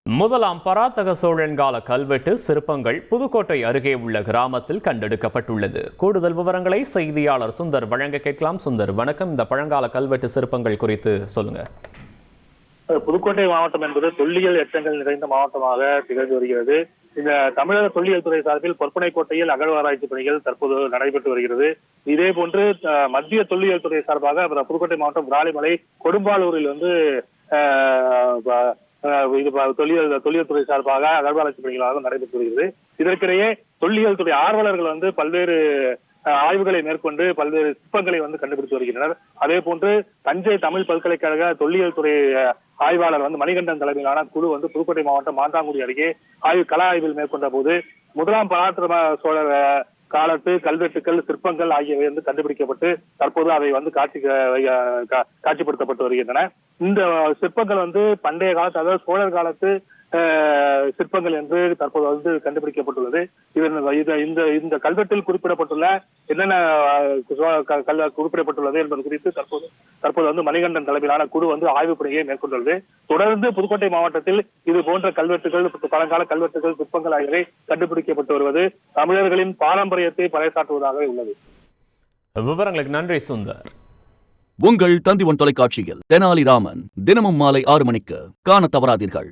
முதலாம் பராந்தக சோழன் கால கல்வெட்டு சிற்பங்கள் புதுக்கோட்டை அருகே உள்ள கிராமத்தில் கண்டெடுக்கப்பட்டுள்ளது. கூடுதல் விவரங்களை செய்தியாளர் சுந்தர் வழங்க கேட்கலாம். சுந்தர், வணக்கம். இந்த பழங்கால கல்வெட்டு சிற்பங்கள் குறித்து சொல்லுங்க. புதுக்கோட்டை மாவட்டம் என்பது தொல்லியல் எச்சங்கள் நிறைந்த மாவட்டமாக திகழ்ந்து வருகிறது. இந்த தமிழக தொல்லியல் துறை சார்பில் பொற்பனைக்கோட்டையில் அகழ்வாராய்ச்சி பணிகள் தற்போது நடைபெற்று வருகிறது. இதே போன்று மத்திய தொல்லியல் துறை சார்பாக புதுக்கோட்டை மாவட்டம் விராலிமலை கொடும்பாலூரில் தொல்லியல் துறை சார்பாக அகழ்வாராய்ச்சி பணிகளாக நடைபெற்று வருகிறது. இதற்கிடையே தொல்லியல் துறை ஆர்வலர்கள் பல்வேறு ஆய்வுகளை மேற்கொண்டு பல்வேறு சிற்பங்களை கண்டுபிடித்து வருகின்றனர். அதே போன்று தஞ்சை தமிழ் பல்கலைக்கழக தொல்லியல் துறை ஆய்வாளர் மணிகண்டன் தலைமையிலான குழு புதுக்கோட்டை மாவட்டம் மாந்தாங்குடி அருகே கள ஆய்வில் மேற்கொண்ட போது முதலாம் பராந்தக சோழர் காலத்து கல்வெட்டுக்கள், சிற்பங்கள் ஆகியவை கண்டுபிடிக்கப்பட்டு தற்போது அவை காட்சிப்படுத்தப்பட்டு வருகின்றன. இந்த சிற்பங்கள் பண்டைய காலத்து, அதாவது சோழர் காலத்து சிற்பங்கள் என்று தற்போது கண்டுபிடிக்கப்பட்டுள்ளது. இந்த கல்வெட்டில் குறிப்பிடப்பட்டுள்ள என்னென்ன குறிப்பிடப்பட்டுள்ளது என்பது குறித்து தற்போது மணிகண்டன் தலைமையிலான குழு ஆய்வு பணியை மேற்கொண்டுள்ளது. தொடர்ந்து புதுக்கோட்டை மாவட்டத்தில் இது போன்ற கல்வெட்டுகள், பழங்கால கல்வெட்டுகள், சிற்பங்கள் ஆகியவை கண்டுபிடிக்கப்பட்டு வருவது தமிழர்களின் பாரம்பரியத்தை பறைசாற்றுவதாக உள்ளது. விவரங்களுக்கு நன்றி சுந்தர். உங்கள் தந்தி ஒன் தொலைக்காட்சியில் தெனாலிராமன் தினமும் மாலை 6 மணிக்கு காண தவறாதீர்கள்.